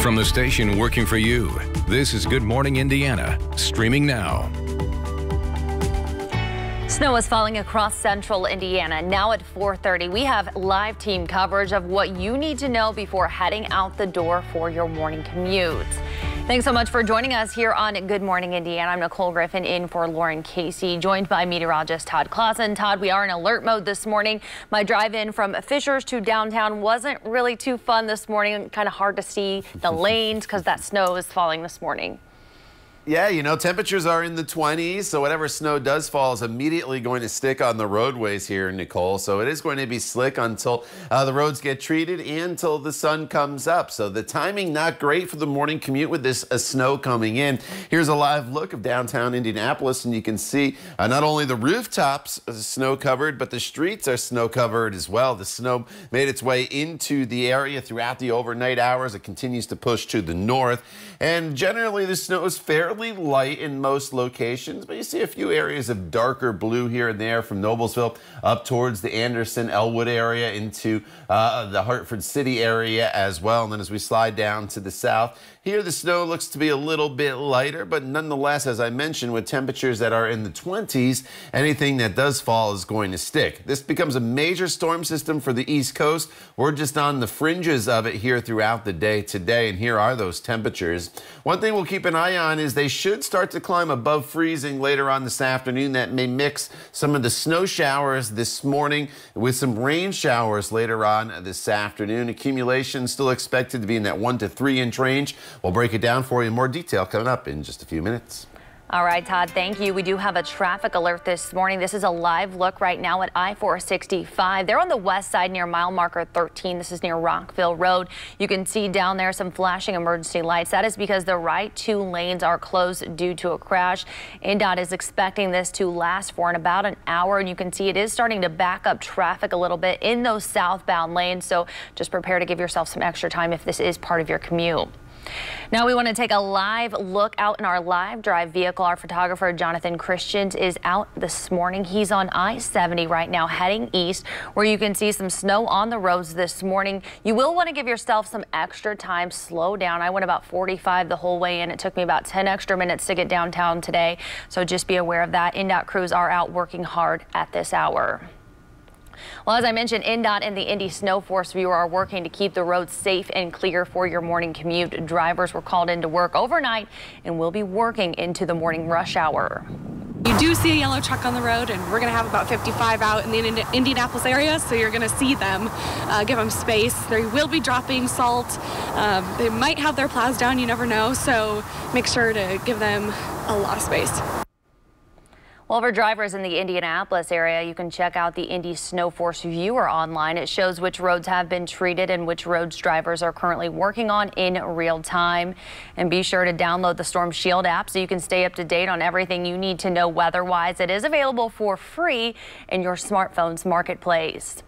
From the station working for you, this is Good Morning Indiana, streaming now. Snow is falling across central Indiana. Now at 4:30, we have live team coverage of what you need to know before heading out the door for your morning commute. Thanks so much for joining us here on Good Morning Indiana. I'm Nicole Griffin in for Lauren Casey, joined by meteorologist Todd Clausen. Todd, we are in alert mode this morning. My drive in from Fishers to downtown wasn't really too fun this morning. Kind of hard to see the lanes because that snow is falling this morning. Yeah, you know, temperatures are in the 20s, so whatever snow does fall is immediately going to stick on the roadways here, Nicole. So it is going to be slick until the roads get treated and until the sun comes up. So the timing not great for the morning commute with this snow coming in. Here's a live look of downtown Indianapolis, and you can see not only the rooftops are snow covered, but the streets are snow covered as well. The snow made its way into the area throughout the overnight hours. It continues to push to the north, and generally the snow is fairly light in most locations, but you see a few areas of darker blue here and there from Noblesville up towards the Anderson, Elwood area into the Hartford City area as well. And then as we slide down to the south, here the snow looks to be a little bit lighter, but nonetheless, as I mentioned, with temperatures that are in the 20s, anything that does fall is going to stick. This becomes a major storm system for the East Coast. We're just on the fringes of it here throughout the day today, and here are those temperatures. One thing we'll keep an eye on is they should start to climb above freezing later on this afternoon. That may mix some of the snow showers this morning with some rain showers later on this afternoon. Accumulation still expected to be in that 1 to 3 inch range. We'll break it down for you in more detail coming up in just a few minutes. All right, Todd, thank you. We do have a traffic alert this morning. This is a live look right now at I-465. They're on the west side near mile marker 13. This is near Rockville Road. You can see down there some flashing emergency lights. That is because the right 2 lanes are closed due to a crash. IndyDOT is expecting this to last for about an hour, and you can see it is starting to back up traffic a little bit in those southbound lanes. So just prepare to give yourself some extra time if this is part of your commute. Now we want to take a live look out in our live drive vehicle. Our photographer Jonathan Christians is out this morning. He's on I-70 right now heading east, where you can see some snow on the roads this morning. You will want to give yourself some extra time. Slow down. I went about 45 the whole way in. It took me about 10 extra minutes to get downtown today, so just be aware of that. InDOT crews are out working hard at this hour. Well, as I mentioned, InDOT and the Indy Snow Force Viewer are working to keep the roads safe and clear for your morning commute. Drivers were called into work overnight and will be working into the morning rush hour. You do see a yellow truck on the road, and we're going to have about 55 out in the Indianapolis area, so you're going to see them. Give them space. They will be dropping salt. They might have their plows down, you never know, so make sure to give them a lot of space. Well, for drivers in the Indianapolis area, you can check out the Indy Snow Force Viewer online. It shows which roads have been treated and which roads drivers are currently working on in real time. And be sure to download the Storm Shield app so you can stay up to date on everything you need to know weather-wise. It is available for free in your smartphone's marketplace.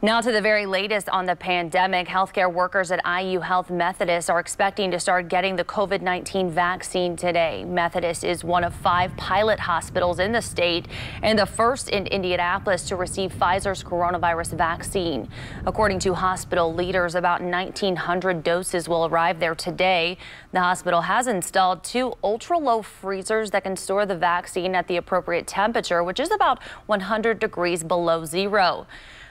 Now to the very latest on the pandemic. Healthcare workers at IU Health Methodist are expecting to start getting the COVID-19 vaccine today. Methodist is one of 5 pilot hospitals in the state and the first in Indianapolis to receive Pfizer's coronavirus vaccine. According to hospital leaders, about 1,900 doses will arrive there today. The hospital has installed 2 ultra-low freezers that can store the vaccine at the appropriate temperature, which is about 100 degrees below zero.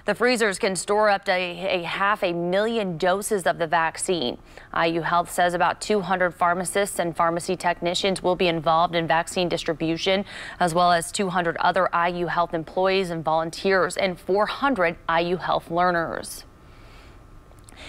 The freezers can store up to a 500,000 doses of the vaccine. IU Health says about 200 pharmacists and pharmacy technicians will be involved in vaccine distribution, as well as 200 other IU Health employees and volunteers and 400 IU Health learners.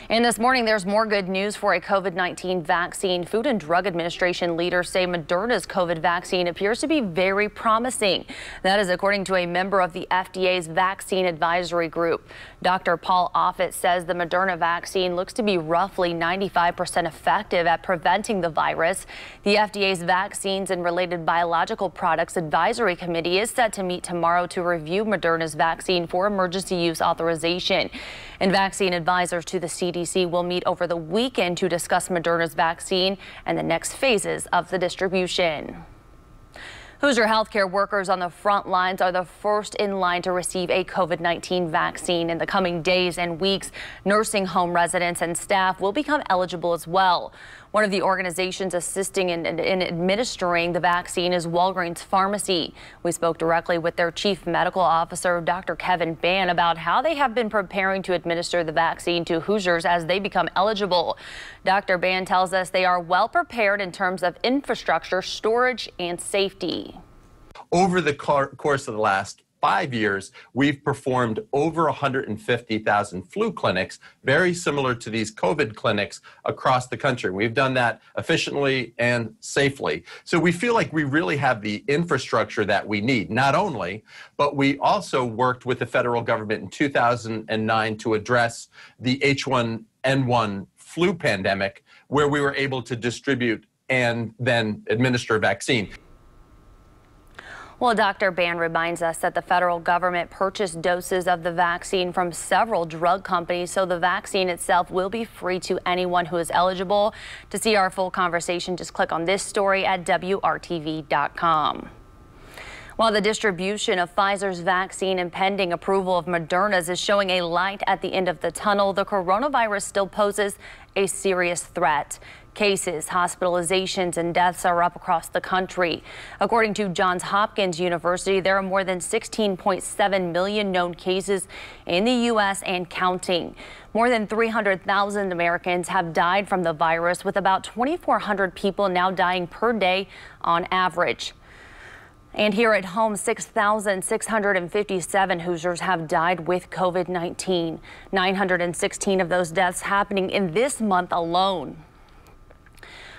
And this morning, there's more good news for a COVID-19 vaccine. Food and Drug Administration leaders say Moderna's COVID vaccine appears to be very promising. That is according to a member of the FDA's Vaccine Advisory Group. Dr. Paul Offit says the Moderna vaccine looks to be roughly 95% effective at preventing the virus. The FDA's Vaccines and Related Biological Products Advisory Committee is set to meet tomorrow to review Moderna's vaccine for emergency use authorization. And vaccine advisors to the CDC will meet over the weekend to discuss Moderna's vaccine and the next phases of the distribution. Hoosier healthcare workers on the front lines are the first in line to receive a COVID-19 vaccine. In the coming days and weeks, nursing home residents and staff will become eligible as well. One of the organizations assisting in administering the vaccine is Walgreens Pharmacy. We spoke directly with their chief medical officer, Dr. Kevin Ban, about how they have been preparing to administer the vaccine to Hoosiers as they become eligible. Dr. Ban tells us they are well prepared in terms of infrastructure, storage, and safety. Over the course of the last 5 years, we've performed over 150,000 flu clinics, very similar to these COVID clinics across the country. We've done that efficiently and safely. So we feel like we really have the infrastructure that we need, not only, but we also worked with the federal government in 2009 to address the H1N1 flu pandemic, where we were able to distribute and then administer a vaccine. Well, Dr. Ban reminds us that the federal government purchased doses of the vaccine from several drug companies, so the vaccine itself will be free to anyone who is eligible. To see our full conversation, just click on this story at WRTV.com. While the distribution of Pfizer's vaccine and pending approval of Moderna's is showing a light at the end of the tunnel, the coronavirus still poses a serious threat. Cases, hospitalizations, and deaths are up across the country. According to Johns Hopkins University, there are more than 16.7 million known cases in the U.S. and counting. More than 300,000 Americans have died from the virus, with about 2,400 people now dying per day on average. And here at home, 6,657 Hoosiers have died with COVID-19. 916 of those deaths happening in this month alone.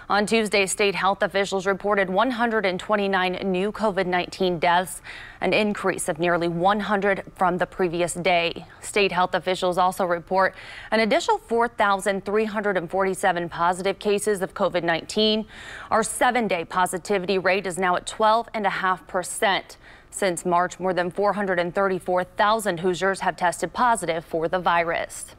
On Tuesday, state health officials reported 129 new COVID-19 deaths, an increase of nearly 100 from the previous day. State health officials also report an additional 4,347 positive cases of COVID-19. Our 7-day positivity rate is now at 12.5%. Since March, more than 434,000 Hoosiers have tested positive for the virus.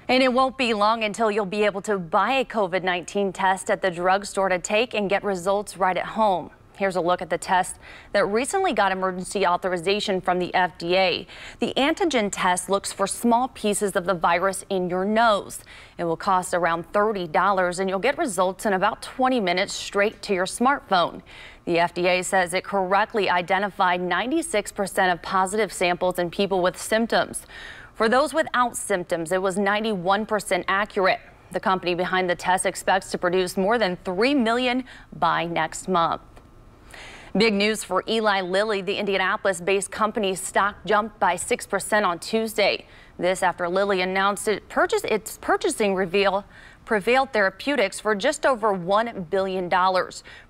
And it won't be long until you'll be able to buy a COVID-19 test at the drugstore to take and get results right at home. Here's a look at the test that recently got emergency authorization from the FDA. The antigen test looks for small pieces of the virus in your nose. It will cost around $30, and you'll get results in about 20 minutes straight to your smartphone. The FDA says it correctly identified 96% of positive samples in people with symptoms. For those without symptoms, it was 91% accurate. The company behind the test expects to produce more than 3 million by next month. Big news for Eli Lilly. The Indianapolis-based company's stock jumped by 6% on Tuesday. This after Lilly announced its purchasing Prevail Therapeutics for just over $1 billion.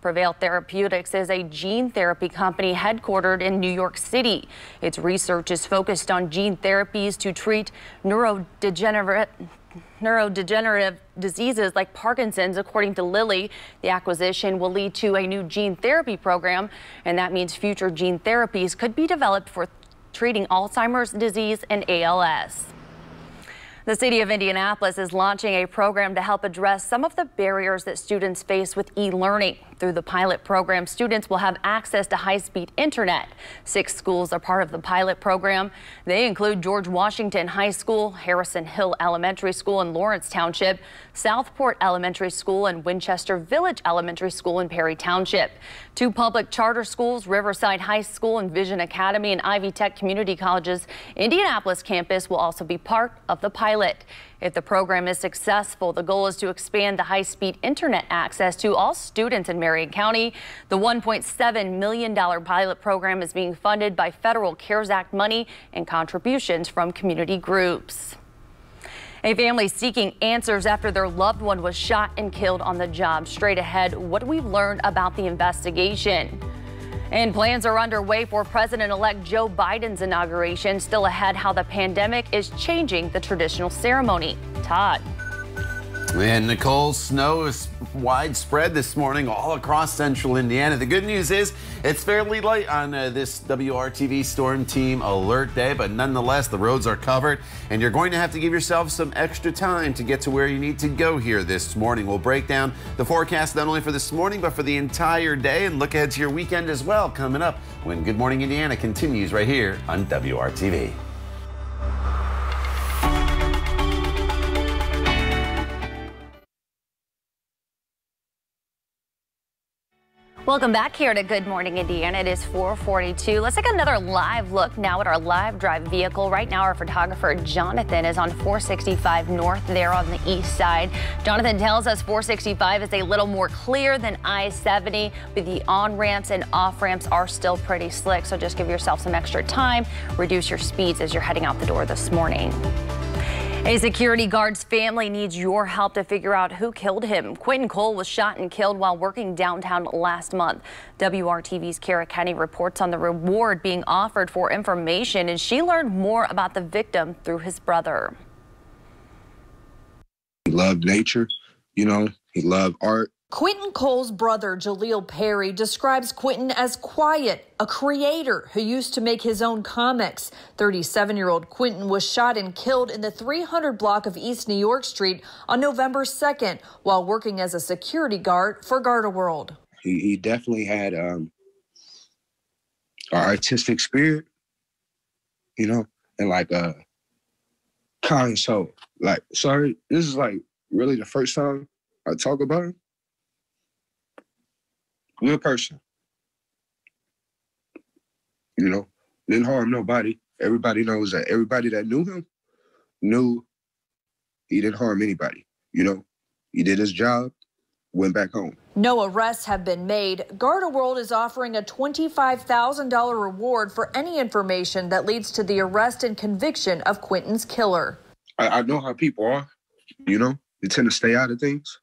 Prevail Therapeutics is a gene therapy company headquartered in New York City. Its research is focused on gene therapies to treat neurodegenerative diseases like Parkinson's. According to Lilly, the acquisition will lead to a new gene therapy program, and that means future gene therapies could be developed for treating Alzheimer's disease and ALS. The city of Indianapolis is launching a program to help address some of the barriers that students face with e-learning. Through the pilot program, students will have access to high-speed internet. 6 schools are part of the pilot program. They include George Washington High School, Harrison Hill Elementary School in Lawrence Township, Southport Elementary School, and Winchester Village Elementary School in Perry Township. 2 public charter schools, Riverside High School and Vision Academy, and Ivy Tech Community College's Indianapolis campus will also be part of the pilot. If the program is successful, the goal is to expand the high-speed internet access to all students in Marion County. The $1.7 million pilot program is being funded by federal CARES Act money and contributions from community groups. A family seeking answers after their loved one was shot and killed on the job. Straight ahead, what we've learned about the investigation. And plans are underway for President-elect Joe Biden's inauguration. Still ahead, how the pandemic is changing the traditional ceremony. Todd. And Nicole, snow is widespread this morning all across central Indiana. The good news is it's fairly light on this WRTV Storm Team Alert Day, but nonetheless, the roads are covered, and you're going to have to give yourself some extra time to get to where you need to go here this morning. We'll break down the forecast not only for this morning, but for the entire day, and look ahead to your weekend as well coming up when Good Morning Indiana continues right here on WRTV. Welcome back here to Good Morning Indiana. It is 4:42. Let's take another live look now at our live drive vehicle. Right now, our photographer Jonathan is on 465 North there on the east side. Jonathan tells us 465 is a little more clear than I-70, but the on-ramps and off-ramps are still pretty slick. So just give yourself some extra time. Reduce your speeds as you're heading out the door this morning. A security guard's family needs your help to figure out who killed him. Quentin Cole was shot and killed while working downtown last month. WRTV's Kara Kenny reports on the reward being offered for information, and she learned more about the victim through his brother. He loved nature, you know, he loved art. Quentin Cole's brother, Jaleel Perry, describes Quentin as quiet, a creator who used to make his own comics. 37-year-old Quentin was shot and killed in the 300 block of East New York Street on November 2nd while working as a security guard for Garda-World. He definitely had an artistic spirit, you know, and like a kind soul. Like, sorry, this is like really the first time I talk about him. Good person. You know, didn't harm nobody. Everybody knows that. Everybody that knew him knew he didn't harm anybody. You know, he did his job, went back home. No arrests have been made. Garda-World is offering a $25,000 reward for any information that leads to the arrest and conviction of Quentin's killer. I know how people are, you know, they tend to stay out of things.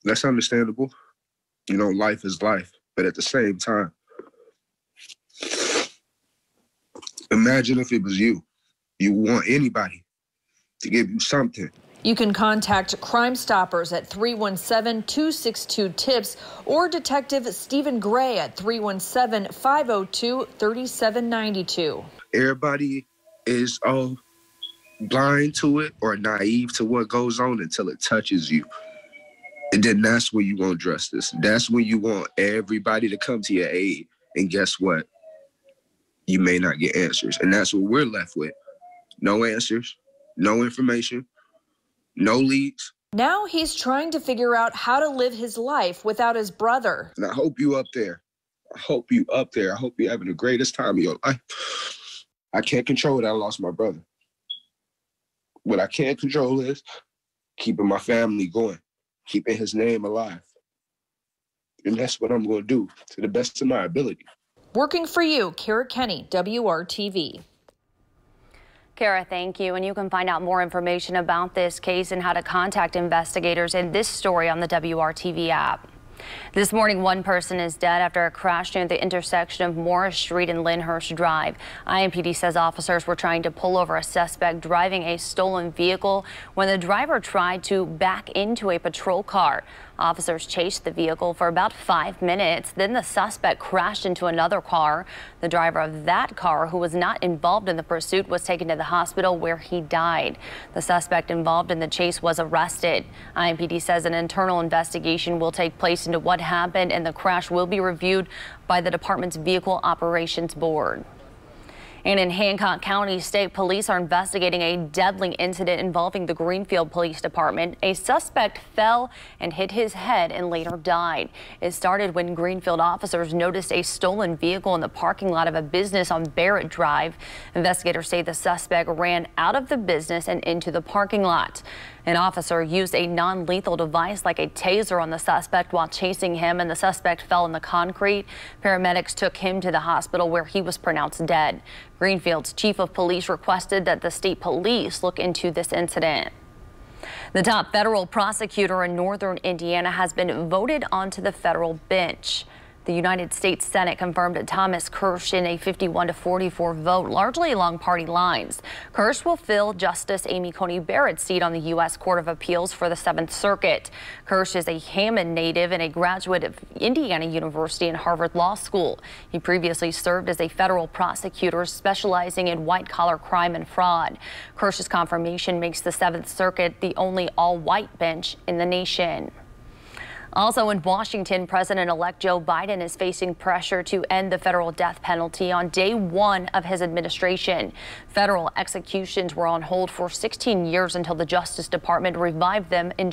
That's understandable. You know, life is life. But at the same time, imagine if it was you. You want anybody to give you something. You can contact Crime Stoppers at 317-262-TIPS or Detective Stephen Gray at 317-502-3792. Everybody is blind to it or naive to what goes on until it touches you. And then that's when you want justice. That's when you want everybody to come to your aid. And guess what? You may not get answers. And that's what we're left with. No answers, no information, no leads. Now he's trying to figure out how to live his life without his brother. And I hope you up there. I hope you up there. I hope you're having the greatest time of your life. I can't control that I lost my brother. What I can control is keeping my family going, keeping his name alive. And that's what I'm going to do to the best of my ability. Working for you, Kara Kenny, WRTV. Kara, thank you. And you can find out more information about this case and how to contact investigators in this story on the WRTV app. This morning, one person is dead after a crash near the intersection of Morris Street and Lyndhurst Drive. IMPD says officers were trying to pull over a suspect driving a stolen vehicle when the driver tried to back into a patrol car. Officers chased the vehicle for about 5 minutes. Then the suspect crashed into another car. The driver of that car, who was not involved in the pursuit, was taken to the hospital where he died. The suspect involved in the chase was arrested. IMPD says an internal investigation will take place into what happened, and the crash will be reviewed by the department's Vehicle Operations Board. And in Hancock County, state police are investigating a deadly incident involving the Greenfield Police Department. A suspect fell and hit his head and later died. It started when Greenfield officers noticed a stolen vehicle in the parking lot of a business on Barrett Drive. Investigators say the suspect ran out of the business and into the parking lot. An officer used a non-lethal device like a taser on the suspect while chasing him, and the suspect fell in the concrete. Paramedics took him to the hospital where he was pronounced dead. Greenfield's chief of police requested that the state police look into this incident. The top federal prosecutor in northern Indiana has been voted onto the federal bench. The United States Senate confirmed Thomas Kirsch in a 51-44 vote, largely along party lines. Kirsch will fill Justice Amy Coney Barrett's seat on the U.S. Court of Appeals for the 7th Circuit. Kirsch is a Hammond native and a graduate of Indiana University and Harvard Law School. He previously served as a federal prosecutor specializing in white-collar crime and fraud. Kirsch's confirmation makes the 7th Circuit the only all-white bench in the nation. Also in Washington, President-elect Joe Biden is facing pressure to end the federal death penalty on day one of his administration. Federal executions were on hold for 16 years until the Justice Department revived them in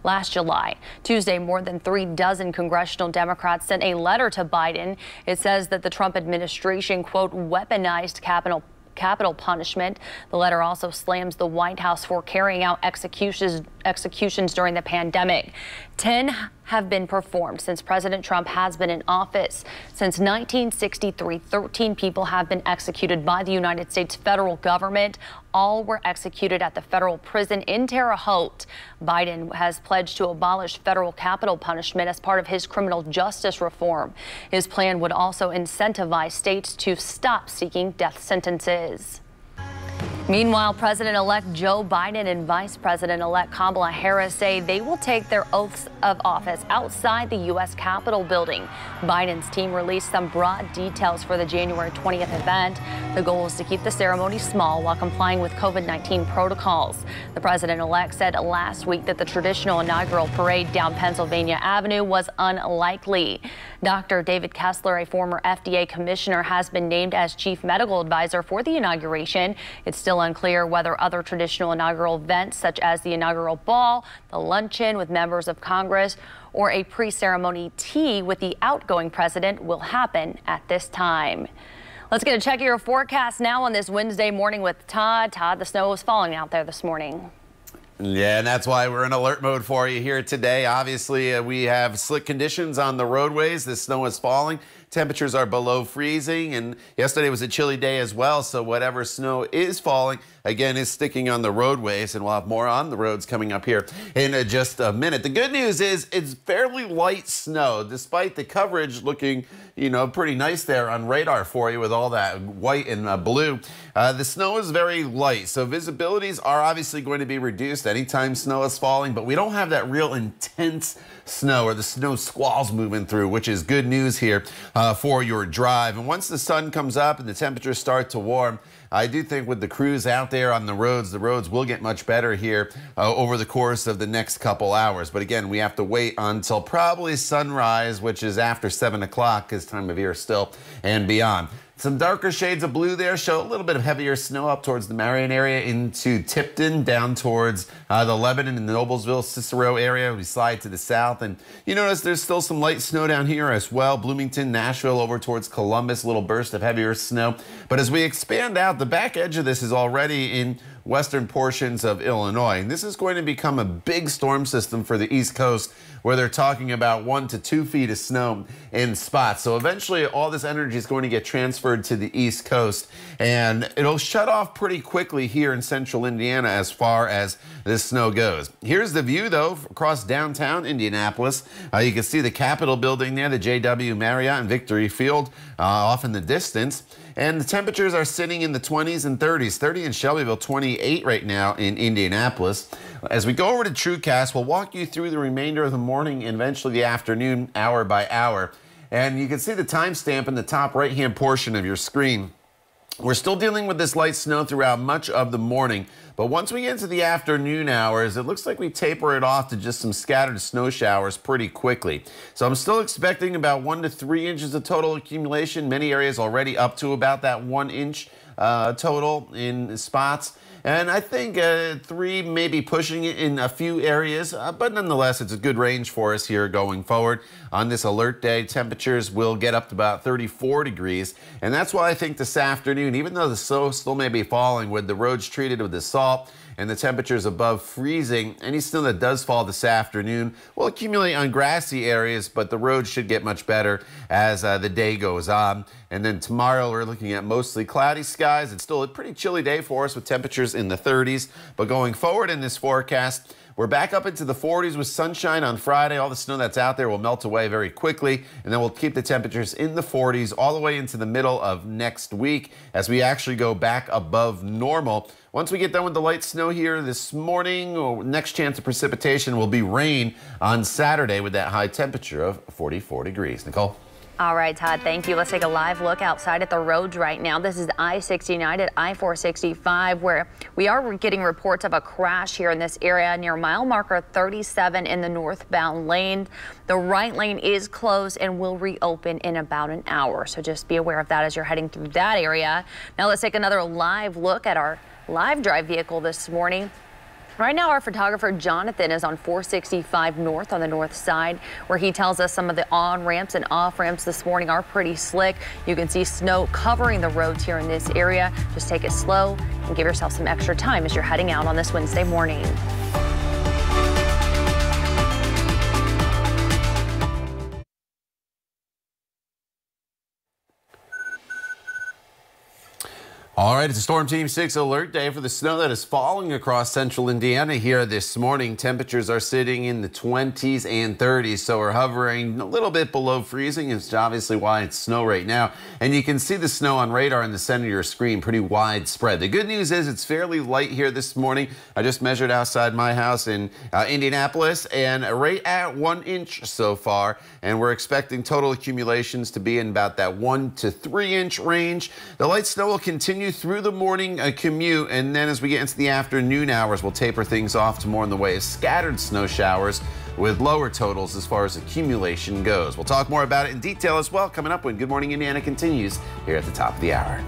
last July. Tuesday, more than 36 congressional Democrats sent a letter to Biden. It says that the Trump administration, quote, weaponized capital punishment. The letter also slams the White House for carrying out executions during the pandemic. 10 have been performed since President Trump has been in office. Since 1963, 13 people have been executed by the United States federal government. All were executed at the federal prison in Terre Haute. Biden has pledged to abolish federal capital punishment as part of his criminal justice reform. His plan would also incentivize states to stop seeking death sentences. Meanwhile, President-elect Joe Biden and Vice President-elect Kamala Harris say they will take their oaths of office outside the U.S. Capitol building. Biden's team released some broad details for the January 20th event. The goal is to keep the ceremony small while complying with COVID-19 protocols. The president-elect said last week that the traditional inaugural parade down Pennsylvania Avenue was unlikely. Dr. David Kessler, a former FDA commissioner, has been named as chief medical advisor for the inauguration. It's still unclear whether other traditional inaugural events, such as the inaugural ball, the luncheon with members of Congress, or a pre-ceremony tea with the outgoing president, will happen at this time. Let's get a check of your forecast now on this Wednesday morning with Todd. Todd, the snow is falling out there this morning. Yeah, and that's why we're in alert mode for you here today. Obviously, we have slick conditions on the roadways. The snow is falling. Temperatures are below freezing, and yesterday was a chilly day as well, so whatever snow is falling, again, is sticking on the roadways, and we'll have more on the roads coming up here in just a minute. The good news is it's fairly light snow, despite the coverage looking, you know, pretty nice there on radar for you with all that white and blue. The snow is very light, so visibilities are obviously going to be reduced anytime snow is falling, but we don't have that real intense snow or the snow squalls moving through, which is good news here for your drive. And once the sun comes up and the temperatures start to warm, I do think with the crews out there on the roads will get much better here over the course of the next couple hours. But again, we have to wait until probably sunrise, which is after 7 o'clock, this time of year still, and beyond. Some darker shades of blue there show a little bit of heavier snow up towards the Marion area into Tipton, down towards the Lebanon and the Noblesville, Cicero area. We slide to the south, and you notice there's still some light snow down here as well. Bloomington, Nashville, over towards Columbus, a little burst of heavier snow. But as we expand out, the back edge of this is already in western portions of Illinois. And this is going to become a big storm system for the East Coast, where they're talking about 1 to 2 feet of snow in spots. So eventually all this energy is going to get transferred to the East Coast, and it'll shut off pretty quickly here in central Indiana as far as this snow goes. Here's the view, though, across downtown Indianapolis. You can see the Capitol building there, the JW Marriott and Victory Field off in the distance. And the temperatures are sitting in the 20s and 30s. 30 in Shelbyville, 28 right now in Indianapolis. As we go over to TrueCast, we'll walk you through the remainder of the morning and eventually the afternoon, hour by hour. And you can see the timestamp in the top right-hand portion of your screen. We're still dealing with this light snow throughout much of the morning, but once we get into the afternoon hours, it looks like we taper it off to just some scattered snow showers pretty quickly. So I'm still expecting about 1 to 3 inches of total accumulation. Many areas already up to about that 1 inch total in spots. And I think 3 maybe pushing it in a few areas, but nonetheless, it's a good range for us here going forward. On this alert day, temperatures will get up to about 34 degrees. And that's why I think this afternoon, even though the snow still may be falling with the roads treated with the salt and the temperatures above freezing. Any snow that does fall this afternoon will accumulate on grassy areas, but the roads should get much better as the day goes on. And then tomorrow we're looking at mostly cloudy skies. It's still a pretty chilly day for us with temperatures in the 30s, but going forward in this forecast, we're back up into the 40s with sunshine on Friday. All the snow that's out there will melt away very quickly, and then we'll keep the temperatures in the 40s all the way into the middle of next week as we actually go back above normal. Once we get done with the light snow here this morning, next chance of precipitation will be rain on Saturday with that high temperature of 44 degrees. Nicole? All right, Todd, thank you. Let's take a live look outside at the roads right now. This is I-69 at I-465, where we are getting reports of a crash here in this area near mile marker 37 in the northbound lane. The right lane is closed and will reopen in about an hour, so just be aware of that as you're heading through that area. Now let's take another live look at our live drive vehicle this morning. Right now, our photographer Jonathan is on 465 north on the north side, where he tells us some of the on-ramps and off-ramps this morning are pretty slick. You can see snow covering the roads here in this area. Just take it slow and give yourself some extra time as you're heading out on this Wednesday morning. All right, it's a Storm Team 6 alert day for the snow that is falling across central Indiana here this morning. Temperatures are sitting in the 20s and 30s, so we're hovering a little bit below freezing. It's obviously why it's snow right now. And you can see the snow on radar in the center of your screen, pretty widespread. The good news is it's fairly light here this morning. I just measured outside my house in Indianapolis, and right at 1 inch so far. And we're expecting total accumulations to be in about that 1 to 3 inch range. The light snow will continue through the morning commute, and then as we get into the afternoon hours, we'll taper things off to more in the way of scattered snow showers with lower totals as far as accumulation goes. We'll talk more about it in detail as well coming up when Good Morning Indiana continues here at the top of the hour.